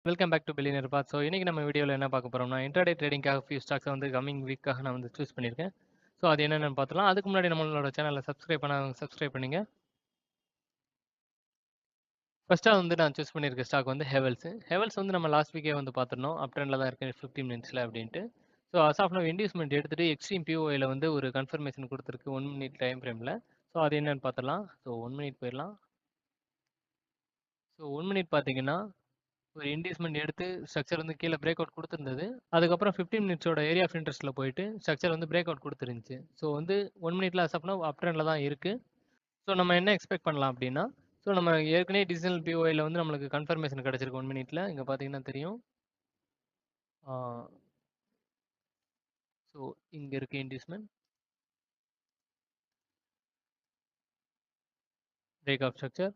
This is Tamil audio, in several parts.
Welcome back to billionaire path. So இன்றைக்கி நம்ம வீடியோவில் என்ன பார்க்க போகிறோம்னா, இன்ட்ராடே ட்ரேடிங்காக ஃபியூ ஸ்டாக்ஸை வந்து கம்மிங் வீக்காக நான் வந்து சூஸ் பண்ணியிருக்கேன். ஸோ அது என்னென்னு பார்த்துலாம். அதுக்கு முன்னாடி நம்மளோட சேனலை சப்ஸ்கிரைப் பண்ணிங்க. ஃபஸ்ட்டாக வந்து நான் சூஸ் பண்ணியிருக்க ஸ்டாக் வந்து ஹெவல்ஸ் வந்து நம்ம லாஸ்ட் வீக்கே வந்து பார்த்துருந்தோம். அப் ட்ரெண்டில் தான் இருக்குது 15 மினிட்ஸில் அப்படின்ட்டு. So as of now inducement எடுத்துகிட்டு எக்ஸ்ட்ரீம் பிஓஐயில் வந்து ஒரு கன்ஃபர்மேஷன் கொடுத்துருக்கு 1 மினிட் டைம் ஃப்ரேமில். ஸோ அது என்னென்னு பார்த்துடலாம். ஸோ 1 மினிட் போயிடலாம். ஸோ 1 மினிட் பார்த்தீங்கன்னா ஒரு இன்டியூஸ்மெண்ட் எடுத்து ஸ்ட்ரக்சர் வந்து கீழே பிரேக் அவுட் கொடுத்துருந்தது. அதுக்கப்புறம் 15 மினிட்ஸோட ஏரியா ஆஃப் இன்ட்ரெஸ்ட்டில் போயிட்டு ஸ்ட்ரக்சர் வந்து பிரேக் அவுட் கொடுத்துருந்துச்சு. ஸோ வந்து 1 மினிட்ல அசப்னா அப் ட்ரெண்டில் தான் இருக்குது. ஸோ நம்ம என்ன எக்ஸ்பெக்ட் பண்ணலாம் அப்படின்னா, ஸோ நம்ம ஏற்கனவே டிஜிட்டல் பிஓஐயில் வந்து நம்மளுக்கு கன்ஃபர்மேஷன் கிடச்சிருக்கு 1 மினிட்ல. இங்கே பார்த்தீங்கன்னா தெரியும். ஸோ இங்கே இருக்குது inducement break of structure.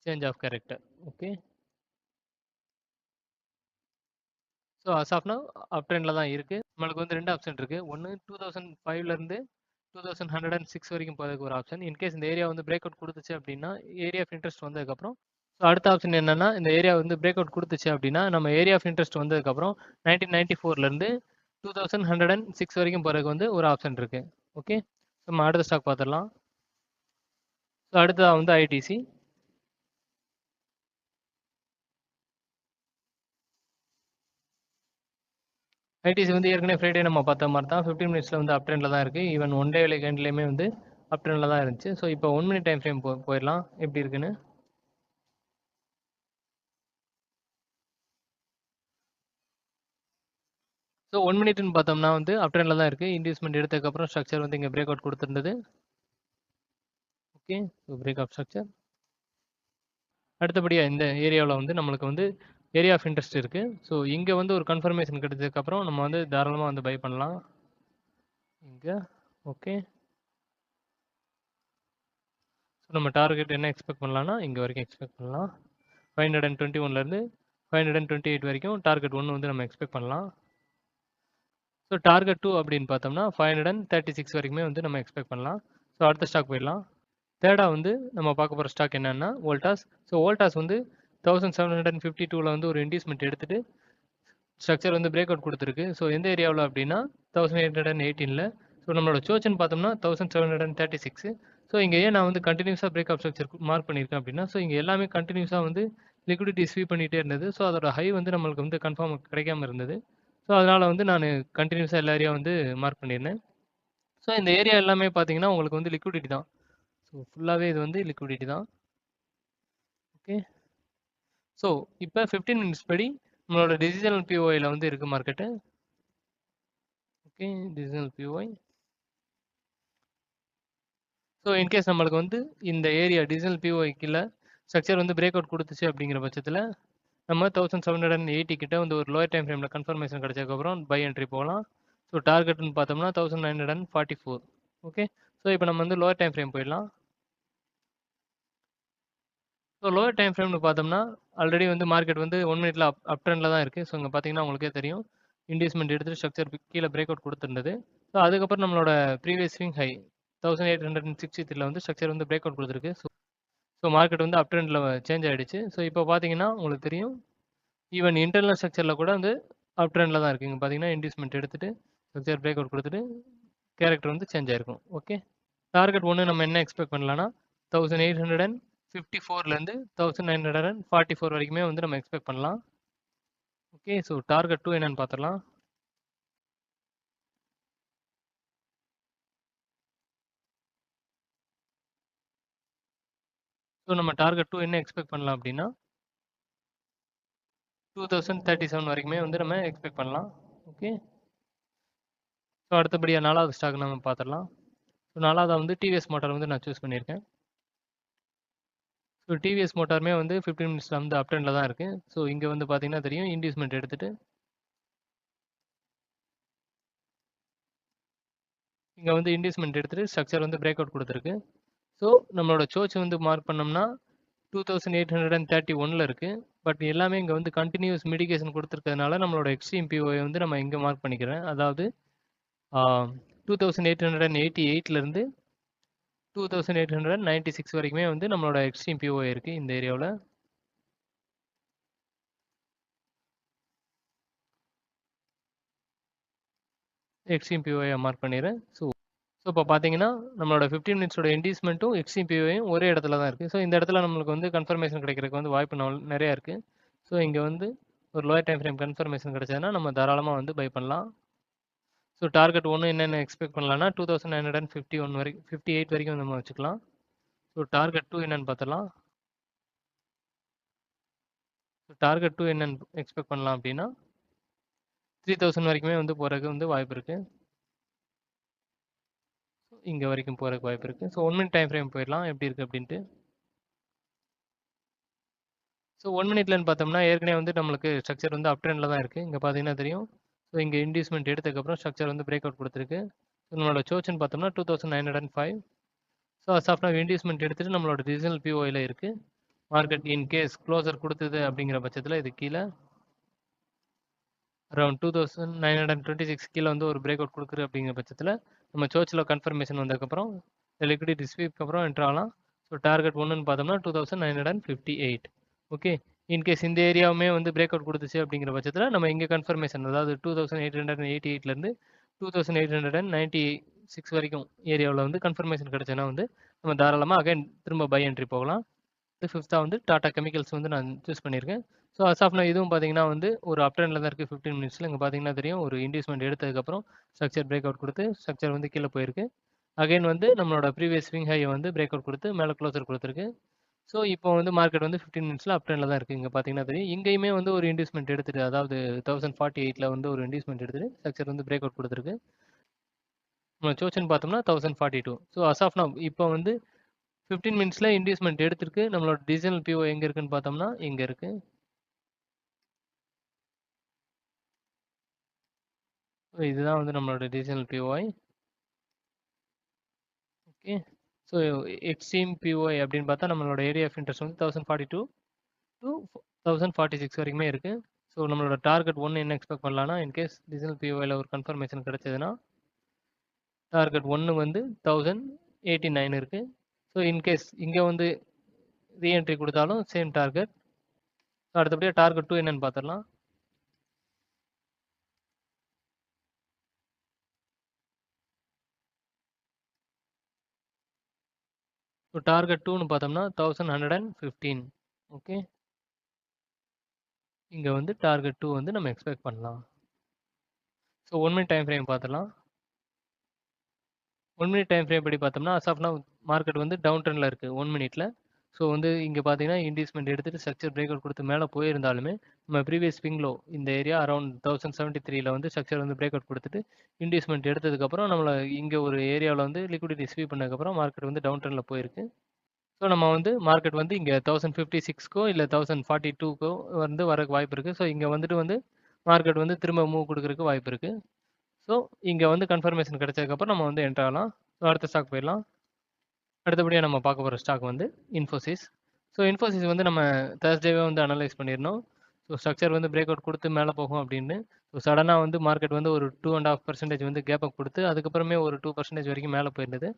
Change of character. Okay. So as of now up ட்ரெண்டில் தான் இருக்குது. நம்மளுக்கு வந்து 2 ஆப்ஷன் இருக்குது. ஒன்று 2005லேருந்து 2106 வரைக்கும் போகிறதுக்கு ஒரு ஆப்ஷன். இன்கேஸ் இந்த ஏரியா வந்து பிரேக் அவுட் கொடுத்துச்சு அப்படின்னா, ஏரியா ஆஃப் இன்ட்ரெஸ்ட் வந்ததுக்கப்புறம் ஸோ அடுத்த ஆப்ஷன் என்னென்னா, இந்த ஏரியா வந்து பிரேக் அவுட் கொடுத்துச்சு அப்படின்னா, நம்ம ஏரியா ஆஃப் இன்ட்ரெஸ்ட் வந்ததுக்கப்புறம் 1994லேருந்து 2106 வரைக்கும் போகிறதுக்கு வந்து ஒரு ஆப்ஷன் இருக்குது. ஓகே. நம்ம அடுத்த ஸ்டாக் பார்த்துடலாம். ஸோ அடுத்ததாக வந்து ஐடிசி. ஐடிசி வந்து ஏற்கனவே ஃப்ரைடே நம்ம பார்த்த மாதிரி தான் 15 மினிட்ஸில் வந்து அப் ட்ரெண்டில் தான் இருக்குது. ஈவன் ஒன் டே கேண்ட்லேயுமே வந்து அப் ட்ரெண்டில் தான் இருந்துச்சு. ஸோ இப்போ 1 மினிட் டைம் ஃப்ரேம் போயிடலாம் எப்படி இருக்குன்னு. ஸோ 1 மினிட்னு பார்த்தோம்னா வந்து அப் ட்ரெண்டில் தான் இருக்குது. இன்டியூஸ்மெண்ட் எடுத்ததுக்கப்புறம் ஸ்ட்ரக்சர் வந்து இங்கே பிரேக் அவுட் கொடுத்துருந்தது. Okay. So break of structure. அடுத்தபடியாக இந்த ஏரியாவில் வந்து நம்மளுக்கு வந்து ஏரியா ஆஃப் இன்ட்ரெஸ்ட் இருக்குது. ஸோ இங்கே வந்து ஒரு கன்ஃபர்மேஷன் கிடைச்சதுக்கப்புறம் நம்ம வந்து தாராளமாக வந்து பை பண்ணலாம் இங்கே. ஓகே. ஸோ நம்ம டார்கெட் என்ன எக்ஸ்பெக்ட் பண்ணலாம்னா இங்கே வரைக்கும் எக்ஸ்பெக்ட் பண்ணலாம். 521லேருந்து 528 வரைக்கும் டார்கெட் 1 வந்து நம்ம எக்ஸ்பெக்ட் பண்ணலாம். ஸோ டார்கெட் 2 அப்படின்னு பார்த்தோம்னா 536 வரைக்குமே வந்து நம்ம எக்ஸ்பெக்ட் பண்ணலாம். ஸோ அடுத்த ஸ்டாக் போயிடலாம். தேர்டாக வந்து நம்ம பார்க்க போகிற ஸ்டாக் என்னென்னா வோல்டாஸ். ஸோ வோல்டாஸ் வந்து 1752ல் வந்து ஒரு இன்டியூஸ்மெண்ட் எடுத்துகிட்டு ஸ்ட்ரக்சர் வந்து பிரேக் அவுட் கொடுத்துருக்கு. ஸோ எந்த ஏரியாவில் அப்படின்னா 1818ல். ஸோ நம்மளோட சோச்சுன்னு பார்த்தோம்னா 1736. ஸோ இங்கே ஏன் நான் வந்து கண்டினியூஸாக பிரேக் ஆஃப் ஸ்ட்ரக்சர் மார்க் பண்ணியிருக்கேன் அப்படின்னா, ஸோ இங்கே எல்லாமே கண்டினியூஸாக வந்து லிக்விடிட்டி ஸ்வீப் பண்ணிகிட்டே இருந்தது. ஸோ அதோட ஹை வந்து நம்மளுக்கு வந்து கன்ஃபார்ம் கிடைக்காம இருந்தது. ஸோ அதனால் வந்து நான் கண்டினியூஸாக எல்லா ஏரியா வந்து மார்க் பண்ணியிருந்தேன். ஸோ இந்த ஏரியா எல்லாமே பார்த்தீங்கன்னா உங்களுக்கு வந்து லிக்விடிட்டி தான். ஸோ ஃபுல்லாகவே இது வந்து லிக்விடிட்டி தான். ஓகே. ஸோ இப்போ 15 மினிட்ஸ் படி நம்மளோட டிஜிட்டல் பிஓஐயில் வந்து இருக்குது market. Okay. Digital POI. So in case நம்மளுக்கு வந்து இந்த ஏரியா டிஜிட்டல் பிஓஐ கீழே ஸ்ட்ரக்சர் வந்து பிரேக் அவுட் கொடுத்துச்சு அப்படிங்கிற பட்சத்தில் நம்ம 1780 கிட்ட வந்து ஒரு லோயர் டைம் ஃப்ரேமில் கன்ஃபர்மேஷன் கிடைச்சதுக்கப்புறம் பை என்ட்ரி போகலாம். ஸோ டார்கெட்னு பார்த்தோம்னா 1944. ஓகே. ஸோ இப்போ நம்ம வந்து லோயர் டைம் ஃப்ரேம் போயிடலாம். ஸோ லோயர் டைம் ஃப்ரேம்னு பார்த்தோம்னா ஆல்ரெடி வந்து மார்க்கெட் வந்து 1 மினிட்ல அப் ட்ரெண்டில் தான் இருக்குது. ஸோ இங்கே பார்த்தீங்கன்னா உங்களுக்கே தெரியும் இன்டியூஸ்மெண்ட் எடுத்துகிட்டு ஸ்ட்ரக்சர் கீழே பிரேக் அவுட் கொடுத்துருந்தது. ஸோ அதுக்கப்புறம் நம்மளோட ப்ரீவியஸ் ஸ்விங் ஹை 1863 வந்து ஸ்ட்ரக்சர் வந்து பிரேக் அவுட் கொடுத்துருக்கு. ஸோ மார்க்கெட் வந்து அப் ட்ரெண்டில் சேஞ்ச் ஆகிடுச்சு. ஸோ இப்போ பார்த்தீங்கன்னா உங்களுக்கு தெரியும் ஈவன் இன்டர்னல் ஸ்ட்ரக்சரில் கூட வந்து அப் ட்ரெண்டில் தான் இருக்குது. இங்கே பார்த்தீங்கன்னா இன்டியூஸ்மெண்ட் எடுத்துகிட்டு ஸ்ட்ரக்சர் பிரேக் அவுட் கொடுத்துட்டு கேரக்டர் வந்து சேஞ்ச் ஆகிருக்கும். ஓகே. டார்கெட் 1 நம்ம என்ன எக்ஸ்பெக்ட் பண்ணலாம்னா 1854லேருந்து 1944 வரைக்குமே வந்து நம்ம எக்ஸ்பெக்ட் பண்ணலாம். ஓகே. ஸோ டார்கெட் 2 என்னன்னு பார்த்துடலாம். ஸோ நம்ம டார்கெட் 2 என்ன எக்ஸ்பெக்ட் பண்ணலாம் அப்படின்னா 2037 வரைக்குமே வந்து நம்ம எக்ஸ்பெக்ட் பண்ணலாம். ஓகே. ஸோ அடுத்தபடியாக 4வது ஸ்டாக் நம்ம பார்த்துடலாம். ஸோ 4வது வந்து டிவிஎஸ் மோட்டார் வந்து நான் சூஸ் பண்ணியிருக்கேன். ஸோ டிவிஎஸ் மோட்டாருமே வந்து 15 மினிட்ஸில் வந்து அப் ட்ரெண்டில் தான் இருக்குது. ஸோ இங்கே வந்து பார்த்தீங்கன்னா தெரியும் இன்டியூஸ்மெண்ட் எடுத்துகிட்டு இங்கே வந்து இன்டியூஸ்மெண்ட் எடுத்துகிட்டு ஸ்ட்ரக்சர் வந்து பிரேக் அவுட் கொடுத்துருக்கு. ஸோ நம்மளோட சோச் வந்து மார்க் பண்ணோம்னா 2831ல் இருக்குது. பட் எல்லாமே இங்கே வந்து கண்டினியூஸ் மிடிகேஷன் கொடுத்துருக்கிறதுனால நம்மளோட எக்ஸ்ட்ரீம் பிஓஐ வந்து நம்ம இங்கே மார்க் பண்ணிக்கிறேன். அதாவது 2888லேருந்து 2896 வரைக்குமே வந்து நம்மளோட எக்ஸ்ட்ரீம் பிஓ இருக்குது இந்த ஏரியாவில். எக்ஸ்ட்ரீம் பிஓஐ மார்க் பண்ணிடுறேன். ஸோ இப்போ பார்த்தீங்கன்னா நம்மளோட 15 மினிட்ஸோட இண்டீஸ்மெண்ட்டும் எக்ஸ்ட்ரீம் பிஓஐயும் ஒரே இடத்துல தான் இருக்குது. ஸோ இந்த இடத்துல நம்மளுக்கு வந்து கன்ஃபர்மேஷன் கிடைக்கிறதுக்கு வந்து வாய்ப்பு நிறையா இருக்குது. ஸோ இங்கே வந்து ஒரு லோயர் டைம் ஃப்ரேம் கன்ஃபர்மேஷன் கிடைச்சதுன்னா நம்ம தாராளமாக வந்து பை பண்ணலாம். ஸோ டார்கெட் ஒன்று என்னென்ன எக்ஸ்பெக்ட் பண்ணலாம்னா 2951 வரைக்கும் 58 வரைக்கும் நம்ம வச்சுக்கலாம். ஸோ டார்கெட் 2 என்னென்னு பார்த்துலாம். ஸோ டார்கெட் 2 என்னென்னு எக்ஸ்பெக்ட் பண்ணலாம் அப்படின்னா 3000 வரைக்குமே வந்து போகிறதுக்கு வந்து வாய்ப்பு இருக்குது. இங்கே வரைக்கும் போகிறதுக்கு வாய்ப்பு இருக்குது. ஸோ 1 மினிட் டைம் ஃப்ரேம் போயிடலாம் எப்படி இருக்குது அப்படின்ட்டு. ஸோ 1 மினிட்லன்னு பார்த்தோம்னா ஏற்கனவே வந்து நம்மளுக்கு ஸ்ட்ரக்சர் வந்து அப் ட்ரெண்டில் தான் இருக்குது. இங்கே பார்த்தீங்கன்னா தெரியும். ஸோ இங்கே இன்டியூஸ்மெண்ட் எடுத்ததுக்கப்புறம் ஸ்ட்ரக்சர் வந்து பிரேக் அவுட் கொடுத்துருக்கு. ஸோ நம்மளோட சோச்சுன்னு பார்த்தோம்னா 2905. ஸோ அசாஃப்ட் ஆஃப் இன்டியூஸ்மெண்ட் எடுத்துகிட்டு நம்மளோட ரீஜனல் பிஓயில் இருக்குது. மார்க்கெட் இன் கேஸ் க்ளோசர் கொடுத்தது அப்படிங்கிற பட்சத்தில் இது கீழே அரௌண்ட் 2926 கீழே வந்து ஒரு பிரேக் அவுட் கொடுக்குறது அப்படிங்கிற பட்சத்தில் நம்ம சோச்சில் கன்ஃபர்மேஷன் வந்ததுக்கப்புறம் லிக்விடிட்டி ஸ்வீப்க்கு அப்புறம் என்ட்ரு ஆகலாம். ஸோ டார்கெட் ஒன்றுன்னு பார்த்தோம்னா 2958. ஓகே, இன்கேஸ் இந்த ஏரியாவுமே வந்து பிரேக் அவுட் கொடுத்துச்சு அப்படிங்கிற பட்சத்தில் நம்ம இங்கே கன்ஃபர்மேஷன் அதாவது 2888லேருந்து 2896 வரைக்கும் ஏரியாவில் வந்து கன்ஃபர்மேஷன் கிடைச்சுன்னா வந்து நம்ம தாராளமாக அகைன் திரும்ப பை என்ட்ரி போகலாம். ஃபிஃப்த்தாக வந்து டாடா கெமிக்கல்ஸ் வந்து நான் சூஸ் பண்ணியிருக்கேன். ஸோ அசாஃப்னா இதுவும் பார்த்தீங்கன்னா வந்து ஒரு அப் ட்ரெண்டில் தான் இருக்குது. 15 மினிட்ஸில் இங்கே பார்த்தீங்கன்னா தெரியும் ஒரு இன்டியூஸ்மெண்ட் எடுத்ததுக்கப்புறம் ஸ்ட்ரக்சர் பிரேக் அவுட் கொடுத்து ஸ்ட்ரக்சர் வந்து கீழே போயிருக்கு. அகைன் வந்து நம்மளோட ப்ரீவியஸ் ஸ்விங் ஹையை வந்து பிரேக் அவுட் கொடுத்து மேலே க்ளோசர் கொடுத்துருக்கு. ஸோ இப்போ வந்து மார்க்கெட் வந்து 15 மினிட்ஸில் அப் ட்ரெண்டில் தான் இருக்குது. இங்கே பார்த்தீங்கன்னா தெரியும் இங்கேயுமே வந்து ஒரு இன்டியூஸ்மெண்ட் எடுத்துகிட்டு அதாவது 1048 வந்து ஒரு இன்டியூஸ்மெண்ட் எடுத்துகிட்டு ஸ்ட்ரக்சர் வந்து பிரேக் அவுட் கொடுத்துருக்கு. நம்ம சோச்சன் பார்த்தோம்னா 1042. ஸோ அசாஃப்னா இப்போ வந்து 15 மினிட்ஸில் இன்டியூஸ்மெண்ட் எடுத்திருக்கு. நம்மளோட டிஜிட்டல் பிஓ எங்கே இருக்குன்னு பார்த்தோம்னா இங்கே இருக்குது. இதுதான் வந்து நம்மளோட digital POI. Okay, so extreme POI அப்படின்னு பார்த்தா நம்மளோட ஏரியா ஆஃப் இன்ட்ரெஸ்ட் வந்து 1042 to 1046 வரைக்குமே இருக்குது. ஸோ நம்மளோட டார்கெட் ஒன்று என்ன எக்ஸ்பெக்ட் பண்ணலாம்னா இன்கேஸ் டிஜிட்டல் பிஓஐயில் ஒரு கன்ஃபர்மேஷன் கிடைச்சதுன்னா டார்கெட் ஒன்று வந்து 1089 இருக்குது. ஸோ இன்கேஸ் இங்கே வந்து ரீஎன்ட்ரி கொடுத்தாலும் சேம் டார்கெட். அடுத்தபடியாக டார்கெட் 2 என்னன்னு பார்த்துடலாம். ஸோ டார்கெட் 2ன்னு பார்த்தோம்னா 1115. ஓகே, இங்கே வந்து டார்கெட் 2 வந்து நம்ம எக்ஸ்பெக்ட் பண்ணலாம். ஸோ 1 மினிட் டைம் ஃப்ரேம் பார்த்துலாம். 1 மினிட் டைம் ஃப்ரேம் படி பார்த்தோம்னா அசாஃப்னா மார்க்கெட் வந்து டவுன் ட்ரெண்டில் இருக்குது 1 மினிட்ல. ஸோ வந்து இங்கே பார்த்தீங்கன்னா இன்டியூஸ்மெண்ட் எடுத்துகிட்டு ஸ்ட்ரக்சர் பிரேக் அவுட் கொடுத்து மேலே போயிருந்தாலுமே நம்ம ப்ரீவியஸ் ஸ்விங்லோ இந்த ஏரியா அரௌண்ட் 1073 வந்து ஸ்ட்ரக்சர் வந்து பிரேக் அவுட் கொடுத்துட்டு இன்டியூஸ்மெண்ட் எடுத்ததுக்கப்புறம் நம்மளை இங்கே ஒரு ஏரியாவில் வந்து லிக்விடிட்டி ஸ்வீப் பண்ணதுக்கப்புறம் மார்க்கெட் வந்து டவுன் ட்ரெண்டில் போயிருக்கு. ஸோ நம்ம வந்து மார்க்கெட் வந்து இங்கே 1056க்கோ இல்லை 1042க்கோ வந்து வரக்கு வாய்ப்பு இருக்குது. ஸோ இங்கே வந்துட்டு வந்து மார்க்கெட் வந்து திரும்ப மூவ் கொடுக்குறதுக்கு வாய்ப்பு இருக்குது. ஸோ இங்கே வந்து கன்ஃபர்மேஷன் கிடைச்சதுக்கப்புறம் நம்ம வந்து என்ட்ரு ஆகலாம். ஸோ அடுத்த ஸ்டாக் போயிடலாம். அடுத்தபடியாக நம்ம பார்க்க போகிற ஸ்டாக் வந்து இன்ஃபோசிஸ். ஸோ இன்ஃபோசிஸ் வந்து நம்ம தேர்ஸ்டேவே வந்து அனலைஸ் பண்ணிடணும். ஸோ ஸ்ட்ரக்சர் வந்து பிரேக் அவுட் கொடுத்து மேலே போகும் அப்படின்னு. ஸோ சடனாக வந்து மார்க்கெட் வந்து ஒரு 2.5% வந்து கேப் அப் கொடுத்து அதுக்கப்புறமே ஒரு 2% வரைக்கும் மேலே போயிருந்தது.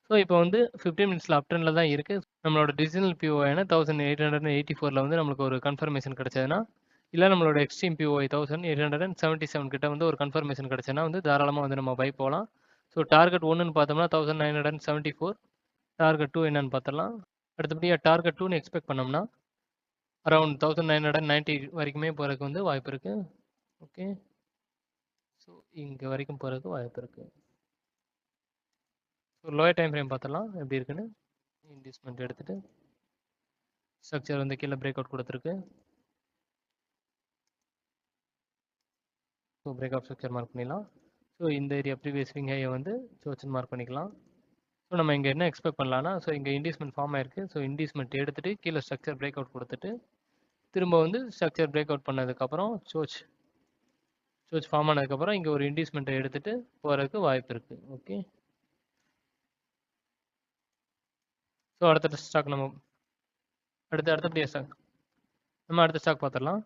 ஸோ இப்போ வந்து 15 மினிட்ஸில் அப் ட்ரெண்டில் தான் இருக்குது. நம்மளோட டிஜிட்டல் பிஓஐனா 1884 வந்து நம்மளுக்கு ஒரு கன்ஃபர்மேஷன் கிடைச்சதுன்னா இல்லை நம்மளோட எக்ஸ்ட்ரீம் பிஓஐ 1877 கிட்ட வந்து ஒரு கன்ஃபர்மேஷன் கிடைச்சதுன்னா வந்து தாராளமாக வந்து நம்ம பை போகலாம். ஸோ டார்கெட் ஒன்றுன்னு பார்த்தோம்னா 1974. டார்கெட் 2 என்னன்னு பார்த்துடலாம். அடுத்தபடியாக டார்கெட் 2ன்னு எக்ஸ்பெக்ட் பண்ணோம்னா அரௌண்ட் 1990 வரைக்குமே போகிறதுக்கு வந்து வாய்ப்பு இருக்குது. ஓகே, ஸோ இங்கே வரைக்கும் போகிறதுக்கு வாய்ப்பு இருக்குது. ஸோ லோயர் டைம் ஃப்ரேம் பார்த்துடலாம் எப்படி இருக்குன்னு. இன்வெஸ்ட்மெண்ட் எடுத்துகிட்டு ஸ்ட்ரக்சர் வந்து கீழே பிரேக் அவுட் கொடுத்துருக்கு. So break out structure mark பண்ணிடலாம். ஸோ இந்த ஏரியா ப்ரீவியஸ் ஸ்விங் ஹையை வந்து சோச்சன் மார்க் பண்ணிக்கலாம். ஸோ நம்ம இங்கே என்ன எக்ஸ்பெக்ட் பண்ணலாம்னா ஸோ இங்கே இன்டியூஸ்மெண்ட் ஃபார்ம் ஆயிருக்கு. ஸோ இன்டியூஸ்மெண்ட் எடுத்துகிட்டு கீழே ஸ்ட்ரக்சர் பிரேக் அவுட் கொடுத்துட்டு திரும்ப வந்து ஸ்ட்ரக்சர் பிரேக் அவுட் பண்ணதுக்கப்புறம் சோச் ஃபார்ம் ஆனதுக்கப்புறம் இங்கே ஒரு இன்டியூஸ்மெண்ட்டை எடுத்துகிட்டு போகிறதுக்கு வாய்ப்பு இருக்குது. ஓகே, ஸோ அடுத்த ஸ்டாக் நம்ம அடுத்தபடியாக ஸ்டாக் பார்த்துடலாம்.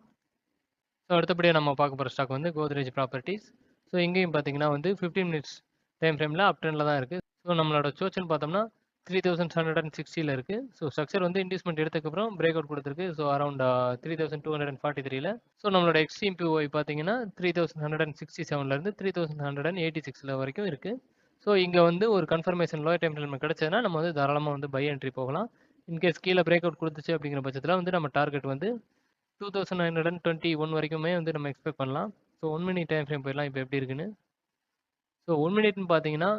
ஸோ அடுத்தபடியாக நம்ம பார்க்க போகிற ஸ்டாக் வந்து கோத்ரேஜ் ப்ராப்பர்ட்டிஸ். ஸோ இங்கேயும் பார்த்தீங்கன்னா வந்து 15 மினிட்ஸ் டைம் ஃப்ரேமில் அப் ட்ரெண்டில் தான் இருக்குது. ஸோ நம்மளோட சோச்சன் பார்த்தோம்னா 3760ல இருக்கு. ஸோ ஸ்ட்ரக்சர் வந்து இன்டியூஸ்மெண்ட் எடுத்ததுக்கப்புறம் பிரேக் அவுட் கொடுத்துருக்கு. ஸோ அரௌண்ட் 3243ல. ஸோ நம்மளோட எக்ஸ்ட்ரீம் பிஓஐ பார்த்தீங்கன்னா 3167லேருந்து 3186 வரைக்கும் இருக்கு. ஸோ இங்கே வந்து ஒரு கன்ஃபர்மேஷன் லோயர் டைம் ஃப்ரேம் கிடைச்சதுன்னா நம்ம வந்து தாராளமாக வந்து பை என்ட்ரி போகலாம். இன்கேஸ் கீழே பிரேக் அவுட் கொடுத்துச்சு அப்படிங்கிற பட்சத்தில் வந்து நம்ம டார்கெட் வந்து 2921 வரைக்குமே வந்து நம்ம எக்ஸ்பெக்ட் பண்ணலாம். ஸோ 1 மினிட் டைம் ஃப்ரேம் போயிடலாம் இப்போ எப்படி இருக்குன்னு. ஸோ 1 மினிட்னு பார்த்தீங்கன்னா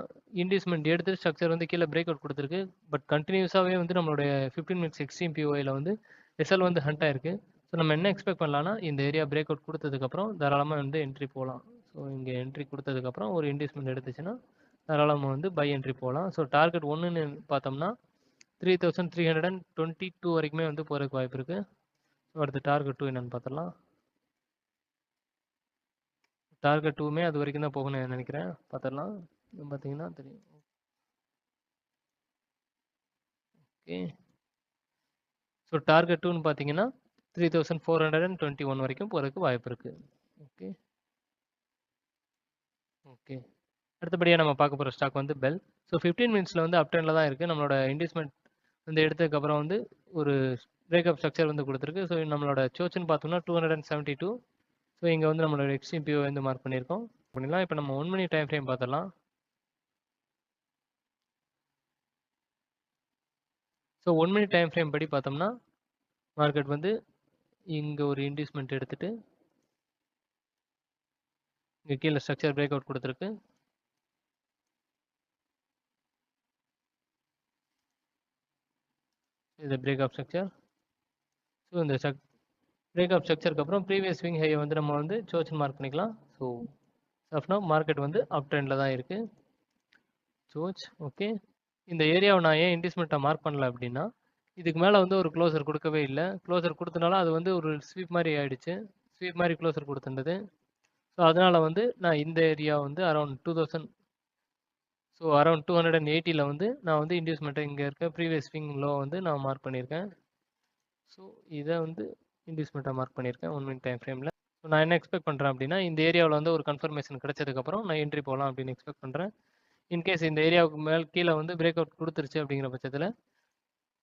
இன்டியூஸ்மெண்ட் எடுத்து ஸ்ட்ரக்சர் வந்து கீழே பிரேக் அவுட் கொடுத்துருக்கு. பட் கண்டினியூஸாகவே வந்து நம்மளுடைய 15 மினிட்ஸ் எக்ஸ்ட்ரீம் பிஓஐயில் வந்து எஸ்எல் வந்து ஹண்ட் ஆயிருக்கு. ஸோ நம்ம என்ன எக்ஸ்பெக்ட் பண்ணலாம்னா இந்த ஏரியா பிரேக் அவுட் கொடுத்ததுக்கப்புறம் தாராளமாக வந்து என்ட்ரி போகலாம். ஸோ இங்கே என்ட்ரி கொடுத்ததுக்கப்புறம் ஒரு இன்டியூஸ்மெண்ட் எடுத்துச்சுன்னா தாராளமாக வந்து பை என்ட்ரி போகலாம். ஸோ டார்கெட் ஒன்றுன்னு பார்த்தோம்னா 3322 வரைக்குமே வந்து போகிறதுக்கு வாய்ப்பு இருக்குது. ஸோ அடுத்து டார்கெட் 2 என்னென்னு பார்த்துடலாம். டார்கெட் 2மே அது வரைக்கும் தான் போகணும்னு நினைக்கிறேன். பார்த்துடலாம். பார்த்தீங்கன்னா தெரியும். ஓகே. ஸோ டார்கெட் 2ன்னு பார்த்தீங்கன்னா 3421 வரைக்கும் போகிறதுக்கு வாய்ப்பு இருக்குது. ஓகே. ஓகே. அடுத்தபடியாக நம்ம பார்க்க போகிற ஸ்டாக் வந்து பெல். ஸோ 15 மினிட்ஸில் வந்து அப் ட்ரெண்டில் தான் இருக்குது. நம்மளோட இன்வெஸ்ட்மெண்ட் வந்து எடுத்ததுக்கப்புறம் வந்து ஒரு பிரேக்கப் ஸ்ட்ரக்சர் வந்து கொடுத்துருக்கு. ஸோ நம்மளோட சோச்சுன்னு பார்த்தோம்னா 272. ஸோ இங்கே வந்து நம்மளோட எக்ஸ்ட்ரீம் பிஓ வந்து மார்க் பண்ணியிருக்கோம். பண்ணிடலாம். இப்போ நம்ம 1 மினிட் டைம் ஃப்ரேம் பார்த்துடலாம். ஸோ 1 மினிட் டைம் ஃப்ரேம் படி பார்த்தோம்னா மார்க்கெட் வந்து இங்கே ஒரு இன்வெஸ்ட்மெண்ட் எடுத்துட்டு இங்கே கீழே ஸ்ட்ரக்சர் பிரேக் அவுட் கொடுத்துருக்கு. இது பிரேக் அப் ஸ்ட்ரக்சர். ஸோ இந்த பிரேக் அப் ஸ்ட்ரக்சருக்கு அப்புறம் ப்ரீவியஸ் ஸ்விங் ஹையை வந்து நம்ம வந்து சோச்சுன்னு மார்க் பண்ணிக்கலாம். ஸோ ஆஃப்னா மார்க்கெட் வந்து அப் ட்ரெண்டில் தான் இருக்குது. சோச் ஓகே. இந்த ஏரியாவை நான் ஏன் இன்வெஸ்ட்மெண்ட்டை மார்க் பண்ணல அப்படின்னா இதுக்கு மேலே வந்து ஒரு க்ளோசர் கொடுக்கவே இல்லை. க்ளோசர் கொடுத்தனால அது வந்து ஒரு ஸ்வீப் மாதிரி ஆயிடுச்சு. ஸ்வீப் மாதிரி க்ளோசர் கொடுத்துருந்தது. ஸோ அதனால் வந்து நான் இந்த ஏரியா வந்து அரௌண்ட் 2000 ஸோ அரௌண்ட் 280ல் வந்து நான் வந்து இன்வெஸ்ட்மெண்ட்டை இங்கே இருக்க ப்ரீவியஸ் ஸ்விங் லோ வந்து நான் மார்க் பண்ணியிருக்கேன். ஸோ இதை வந்து இன்வெஸ்ட்மெண்ட்டாக மார்க் பண்ணியிருக்கேன் 1 மினிட் டைம் ஃப்ரேமில். ஸோ நான் என்ன எக்ஸ்பெக்ட் பண்ணுறேன் அப்படின்னா இந்த ஏரியாவில் வந்து ஒரு கன்ஃபர்மேஷன் கிடைச்சதுக்கப்புறம் நான் என்ட்ரி போகலாம் அப்படின்னு எக்ஸ்பெக்ட் பண்ணுறேன். இன்கேஸ் இந்த ஏரியாவுக்கு மேல் கீழே வந்து பிரேக் அவுட் கொடுத்துருச்சு அப்படிங்கிற பட்சத்தில்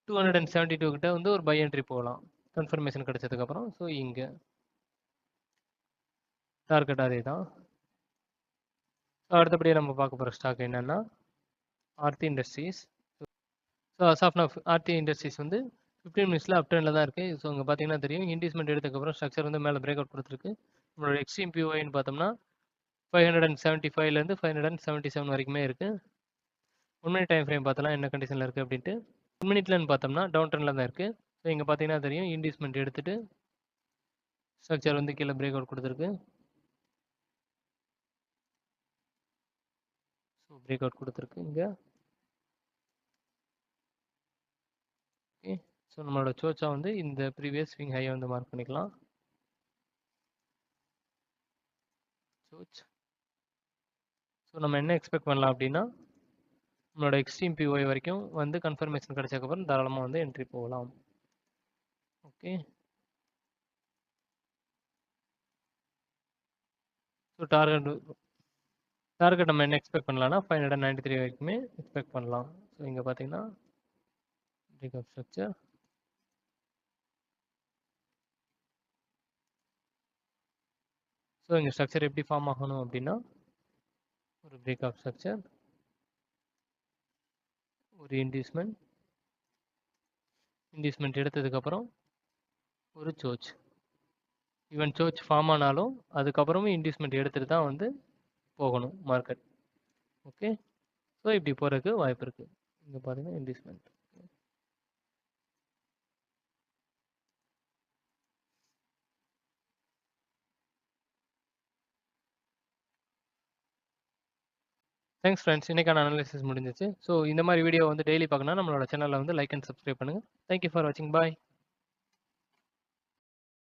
272 கிட்ட வந்து ஒரு பை என்ட்ரி போகலாம் கன்ஃபர்மேஷன் கிடைச்சதுக்கப்புறம். ஸோ இங்கே டார்கெட் அதே தான். அடுத்தபடியாக நம்ம பார்க்க போகிற ஸ்டாக் என்னென்னா Aarti Industries. So as of Aarti Industries வந்து 15 மினிட்ஸில் அப் ட்ரெண்டில் தான் இருக்குது. ஸோ இங்கே பார்த்தீங்கன்னா தெரியும் இன்வெஸ்ட்மெண்ட் எடுத்ததுக்கப்புறம் ஸ்ட்ரக்சர் வந்து மேலே பிரேக் அவுட் கொடுத்துருக்கு. நம்மளோட எக்ஸ்ட்ரீம் பிஓஐன்னு பார்த்தோம்னா 575லேருந்து 577 வரைக்குமே இருக்குது. 1 மினிட் டைம் ஃப்ரேம் பார்த்தலாம் என்ன கண்டிஷனில் இருக்குது அப்படின்ட்டு. 1 மினிட்லன்னு பார்த்தோம்னா டவுன் ட்ரெண்டில் தான் இருக்குது. ஸோ இங்கே பார்த்தீங்கன்னா தெரியும் இன்வெஸ்ட்மெண்ட் எடுத்துகிட்டு ஸ்ட்ரக்சர் வந்து கீழே பிரேக் அவுட் கொடுத்துருக்கு. ஸோ பிரேக் அவுட் கொடுத்துருக்கு இங்கே. ஓகே. ஸோ நம்மளோட சோச்சா வந்து இந்த ப்ரீவியஸ் ஸ்விங் ஹையை வந்து மார்க் பண்ணிக்கலாம். சோச். ஸோ நம்ம என்ன எக்ஸ்பெக்ட் பண்ணலாம் அப்படின்னா நம்மளோட எக்ஸ்ட்ரீம் பிஓஐ வரைக்கும் வந்து கன்ஃபர்மேஷன் கிடைச்சதுக்கப்புறம் தாராளமாக வந்து என்ட்ரி போகலாம். ஓகே. ஸோ டார்கெட் நம்ம என்ன எக்ஸ்பெக்ட் பண்ணலாம்னா 593 வரைக்குமே எக்ஸ்பெக்ட் பண்ணலாம். ஸோ இங்கே பார்த்தீங்கன்னா பிரேக்அப் ஸ்ட்ரக்சர். ஸோ இங்கே ஸ்ட்ரக்சர் எப்படி ஃபார்ம் ஆகணும் அப்படின்னா ஒரு பிரேக்அப் ஸ்ட்ரக்சர், ஒரு இன்வெஸ்ட்மெண்ட் எடுத்ததுக்கப்புறம் ஒரு சோச். ஈவன் சோச் ஃபார்ம் ஆனாலும் அதுக்கப்புறமும் இன்வெஸ்ட்மெண்ட் எடுத்துகிட்டு தான் வந்து போகணும் மார்க்கெட். ஓகே. ஸோ இப்படி போகிறதுக்கு வாய்ப்பு இருக்குது. இங்கே பார்த்தீங்கன்னா இன்வெஸ்ட்மெண்ட். Thanks friends. இன்றைக்கான அனாலிசிஸ் முடிஞ்சிச்சு. ஸோ இந்த மாதிரி வீடியோ வந்து டெய்லி பார்க்கணும்னா நம்மளோட சேனலில் வந்து லைக் அண்ட் சப்ஸ்கிரைப் பண்ணுங்கள். தேங்க்யூ ஃபார் வாட்சிங். பாய்.